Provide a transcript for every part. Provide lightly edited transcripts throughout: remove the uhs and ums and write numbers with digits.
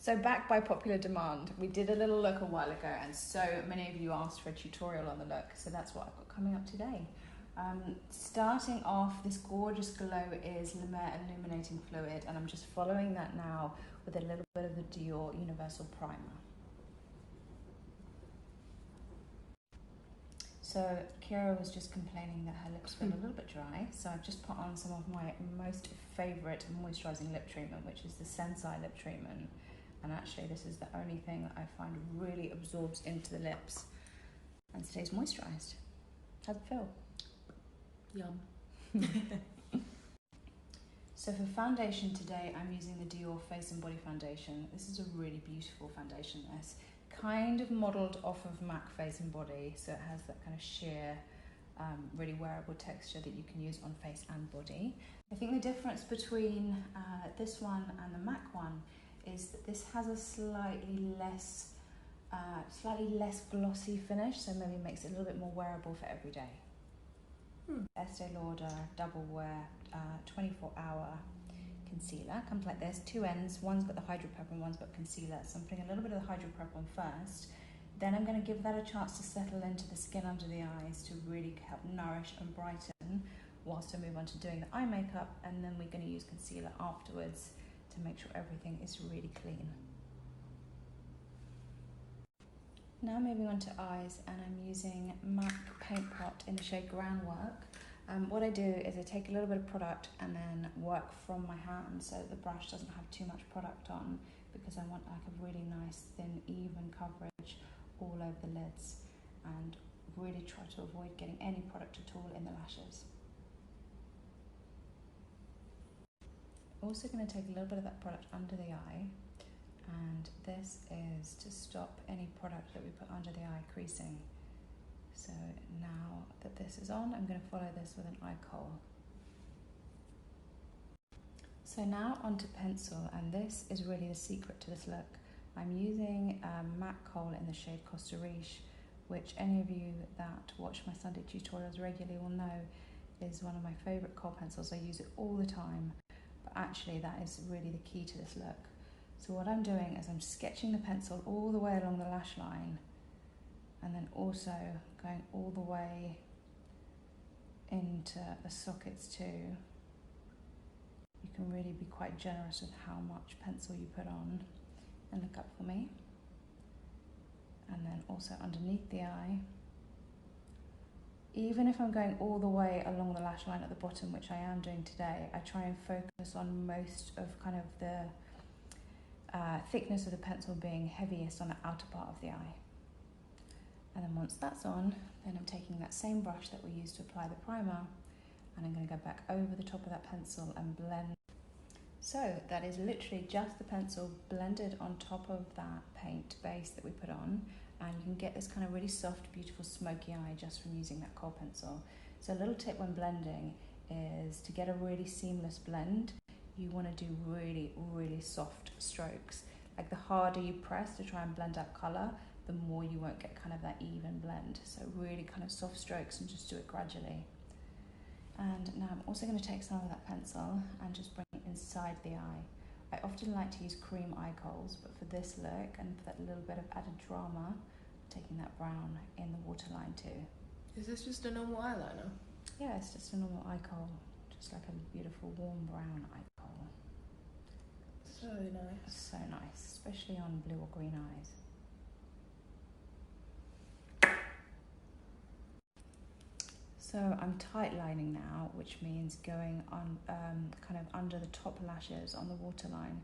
So back by popular demand, we did a little look a while ago and so many of you asked for a tutorial on the look, so that's what I've got coming up today. Starting off, this gorgeous glow is La Mer Illuminating Fluid, and I'm just following that now with a little bit of the Dior Universal Primer. So Kira was just complaining that her lips feel a little bit dry, so I've just put on some of my most favourite moisturising lip treatment, which is the Sensai lip treatment. And actually this is the only thing that I find really absorbs into the lips and stays moisturised. How's it feel? Yum. So for foundation today, I'm using the Dior Face and Body Foundation. This is a really beautiful foundation. It's kind of modelled off of MAC Face and Body, so it has that kind of sheer, really wearable texture that you can use on face and body. I think the difference between this one and the MAC one is that this has a slightly less glossy finish, so maybe makes it a little bit more wearable for every day. Estee Lauder Double Wear 24-hour concealer. Comes like this, two ends. One's got the Hydro Prep and one's got concealer. So I'm putting a little bit of the Hydro Prep on first. Then I'm going to give that a chance to settle into the skin under the eyes to really help nourish and brighten, whilst I move on to doing the eye makeup. And then we're going to use concealer afterwards to make sure everything is really clean. Now moving on to eyes, and I'm using MAC Paint Pot in the shade Groundwork. What I do is I take a little bit of product and then work from my hand so that the brush doesn't have too much product on, because I want like a really nice thin even coverage all over the lids, and really try to avoid getting any product at all in the lashes. Also going to take a little bit of that product under the eye, and this is to stop any product that we put under the eye creasing. So now that this is on, I'm going to follow this with an eye kohl. So now onto pencil, and this is really the secret to this look. I'm using a MAC kohl in the shade Costa Riche, which any of you that watch my Sunday tutorials regularly will know is one of my favourite kohl pencils. I use it all the time, but actually that is really the key to this look. So what I'm doing is I'm sketching the pencil all the way along the lash line, and then also going all the way into the sockets too. You can really be quite generous with how much pencil you put on, and look up for me. And then also underneath the eye. Even if I'm going all the way along the lash line at the bottom, which I am doing today, I try and focus on most of kind of the thickness of the pencil being heaviest on the outer part of the eye. And then once that's on, then I'm taking that same brush that we used to apply the primer, and I'm going to go back over the top of that pencil and blend. So that is literally just the pencil blended on top of that paint base that we put on, and you can get this kind of really soft, beautiful smoky eye just from using that kohl pencil. So a little tip when blending is to get a really seamless blend, you want to do really, really soft strokes. Like the harder you press to try and blend out colour, the more you won't get kind of that even blend. So really kind of soft strokes and just do it gradually. And now I'm also going to take some of that pencil and just bring it inside the eye. I often like to use cream eye kohls, but for this look and for that little bit of added drama, I'm taking that brown in the waterline too. Is this just a normal eyeliner? Yeah, it's just a normal eye kohl, just like a beautiful warm brown eye kohl. So nice. So nice, especially on blue or green eyes. So I'm tight lining now, which means going on kind of under the top lashes on the waterline,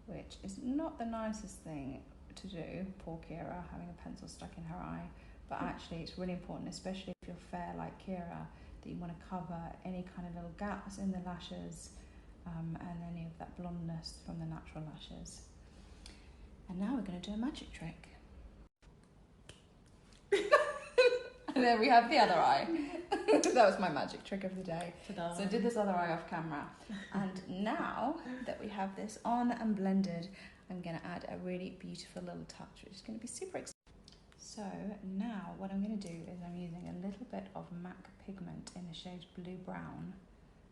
which is not the nicest thing to do, poor Kira, having a pencil stuck in her eye, but actually it's really important, especially if you're fair like Kira, that you want to cover any kind of little gaps in the lashes and any of that blondness from the natural lashes. And now we're going to do a magic trick. And there we have the other eye. That was my magic trick of the day. Ta-da. So I did this other eye off camera. And now that we have this on and blended, I'm going to add a really beautiful little touch, which is going to be super exciting. So now what I'm going to do is I'm using a little bit of MAC pigment in the shade Blue Brown.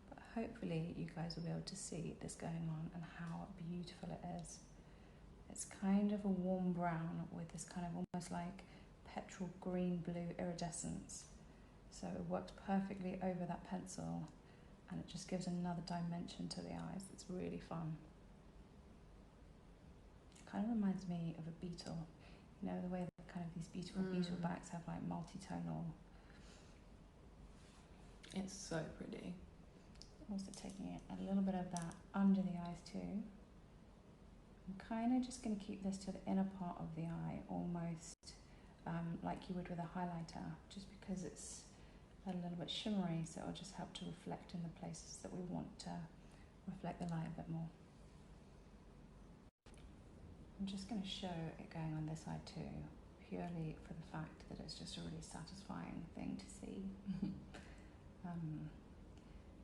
But hopefully you guys will be able to see this going on and how beautiful it is. It's kind of a warm brown with this kind of almost like petrol green blue iridescence. So it works perfectly over that pencil and it just gives another dimension to the eyes. It's really fun. It kind of reminds me of a beetle. You know, the way that kind of these beautiful beetle backs have like multi-tonal. It's so pretty. Also taking it a little bit of that under the eyes too. I'm kind of just going to keep this to the inner part of the eye, almost like you would with a highlighter, just because it's a little bit shimmery, so it'll just help to reflect in the places that we want to reflect the light a bit more. I'm just going to show it going on this side too, purely for the fact that it's just a really satisfying thing to see.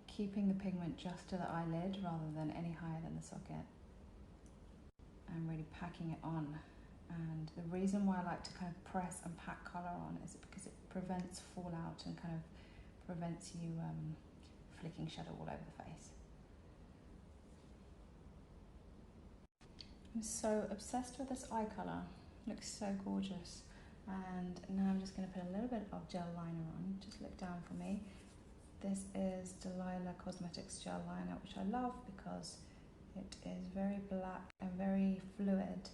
Keeping the pigment just to the eyelid rather than any higher than the socket, and really packing it on. And the reason why I like to kind of press and pack colour on is because it prevents fallout and kind of prevents you flicking shadow all over the face. I'm so obsessed with this eye colour. It looks so gorgeous. And now I'm just going to put a little bit of gel liner on. Just look down for me. This is Delilah Cosmetics gel liner, which I love because it is very black and very fluid,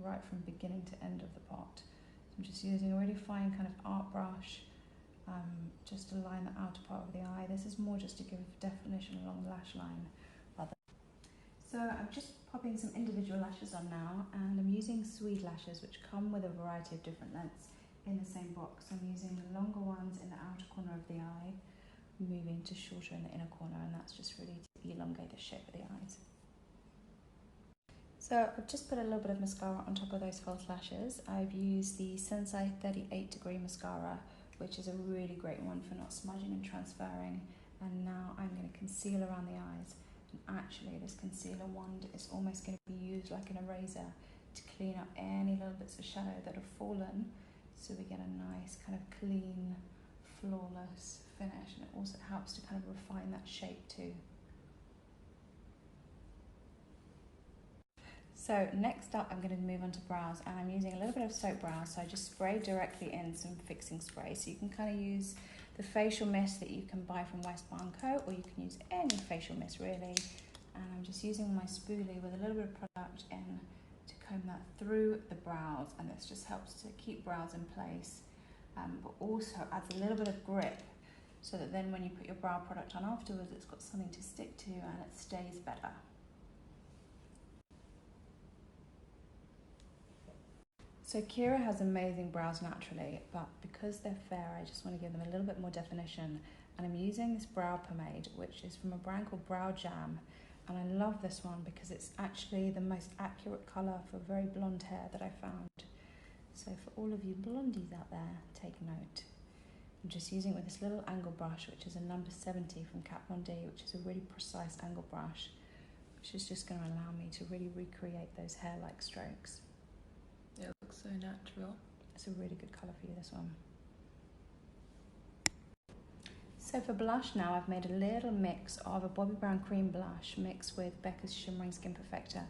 right from beginning to end of the pot. So I'm just using a really fine kind of art brush, just to line the outer part of the eye. This is more just to give definition along the lash line. So I'm just popping some individual lashes on now, and I'm using Swede lashes, which come with a variety of different lengths in the same box. I'm using the longer ones in the outer corner of the eye, moving to shorter in the inner corner, and that's just really to elongate the shape of the eyes. So I've just put a little bit of mascara on top of those false lashes. I've used the Sensei 38 degree mascara, which is a really great one for not smudging and transferring. And now I'm going to conceal around the eyes. And actually this concealer wand is almost going to be used like an eraser to clean up any little bits of shadow that have fallen, so we get a nice kind of clean, flawless finish, and it also helps to kind of refine that shape too. So next up I'm going to move on to brows, and I'm using a little bit of soap brows, so I just spray directly in some fixing spray. So you can kind of use the facial mist that you can buy from West Barn Co, or you can use any facial mist really. And I'm just using my spoolie with a little bit of product in to comb that through the brows, and this just helps to keep brows in place, but also adds a little bit of grip, so that then when you put your brow product on afterwards, it's got something to stick to and it stays better. So Kira has amazing brows naturally, but because they're fair, I just want to give them a little bit more definition. And I'm using this brow pomade, which is from a brand called Brow Jam. And I love this one because it's actually the most accurate colour for very blonde hair that I found. So for all of you blondies out there, take note. I'm just using it with this little angle brush, which is a number 70 from Kat Von D, which is a really precise angle brush, which is just going to allow me to really recreate those hair-like strokes. It looks so natural. It's a really good colour for you, this one. So for blush now, I've made a little mix of a Bobbi Brown cream blush mixed with Becca's Shimmering Skin Perfector,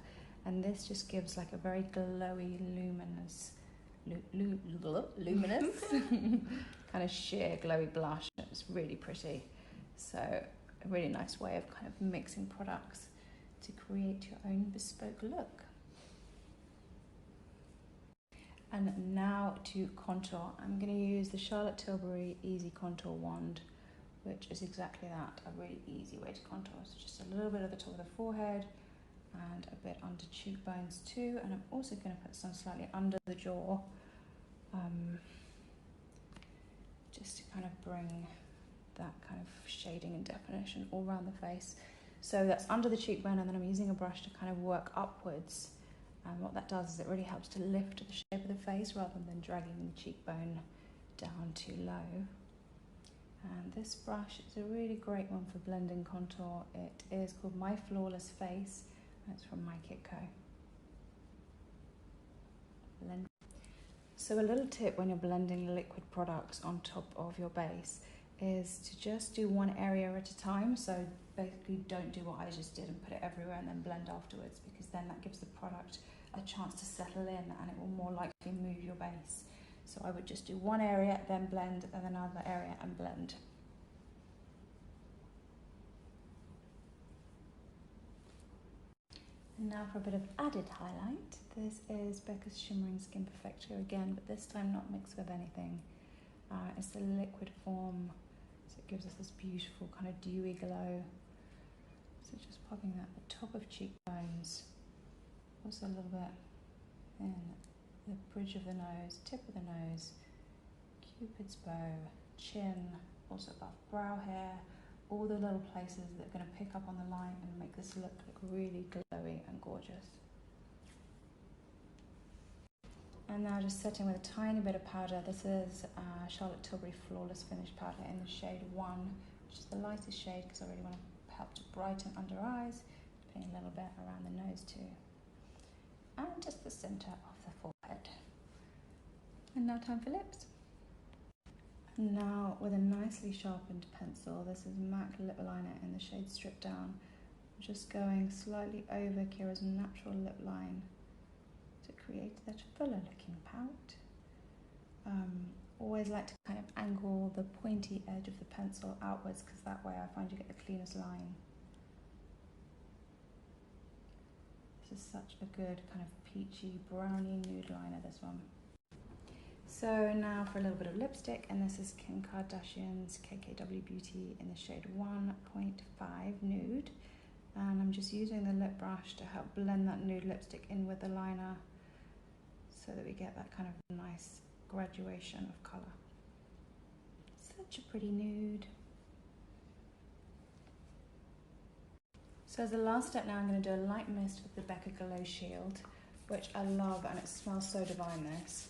and this just gives like a very glowy, luminous kind of sheer glowy blush. It's really pretty. So a really nice way of kind of mixing products to create your own bespoke look. And now to contour. I'm going to use the Charlotte Tilbury Easy Contour Wand, which is exactly that, a really easy way to contour. So just a little bit at the top of the forehead and a bit under cheekbones too. And I'm also going to put some slightly under the jaw, just to kind of bring that kind of shading and definition all around the face. So that's under the cheekbone, and then I'm using a brush to kind of work upwards. And what that does is it really helps to lift the shape of the face rather than dragging the cheekbone down too low. And this brush is a really great one for blending contour. It is called My Flawless Face, and it's from NIKKI. Blend. So a little tip when you're blending liquid products on top of your base is to just do one area at a time. So basically don't do what I just did and put it everywhere and then blend afterwards, because then that gives the product a chance to settle in, and it will more likely move your base. So I would just do one area, then blend, and then another area and blend. And now for a bit of added highlight. This is Becca's Shimmering Skin Perfector again, but this time not mixed with anything. It's a liquid form, so it gives us this beautiful kind of dewy glow. So just popping that at the top of cheekbones, also a little bit in the bridge of the nose, tip of the nose, Cupid's bow, chin, also above brow hair, all the little places that are going to pick up on the line and make this look really glowy and gorgeous. And now just setting with a tiny bit of powder. This is Charlotte Tilbury Flawless Finish Powder in the shade 1, which is the lightest shade because I really want to help to brighten under eyes, putting a little bit around the nose too. And just the centre of the forehead. And now time for lips. Now with a nicely sharpened pencil, this is MAC lip liner in the shade Strip Down. I'm just going slightly over Kira's natural lip line to create that fuller looking pout. Always like to kind of angle the pointy edge of the pencil outwards because that way I find you get the cleanest line. This is such a good kind of peachy browny nude liner, this one. So now for a little bit of lipstick, and this is Kim Kardashian's KKW Beauty in the shade 1.5 Nude. And I'm just using the lip brush to help blend that nude lipstick in with the liner so that we get that kind of nice graduation of colour. Such a pretty nude. So as the last step now, I'm going to do a light mist with the Becca Glow Shield, which I love, and it smells so divine, this.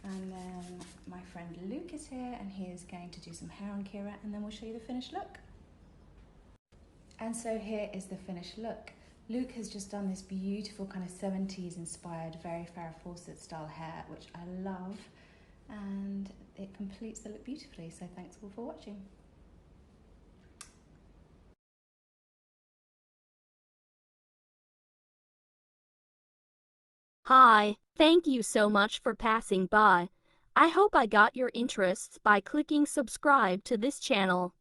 And then my friend Luke is here, and he is going to do some hair on Kira, and then we'll show you the finished look. And so here is the finished look. Luke has just done this beautiful kind of 70s inspired, very Farrah Fawcett style hair, which I love, and it completes the look beautifully. So thanks all for watching. Hi, thank you so much for passing by. I hope I got your interests by clicking subscribe to this channel.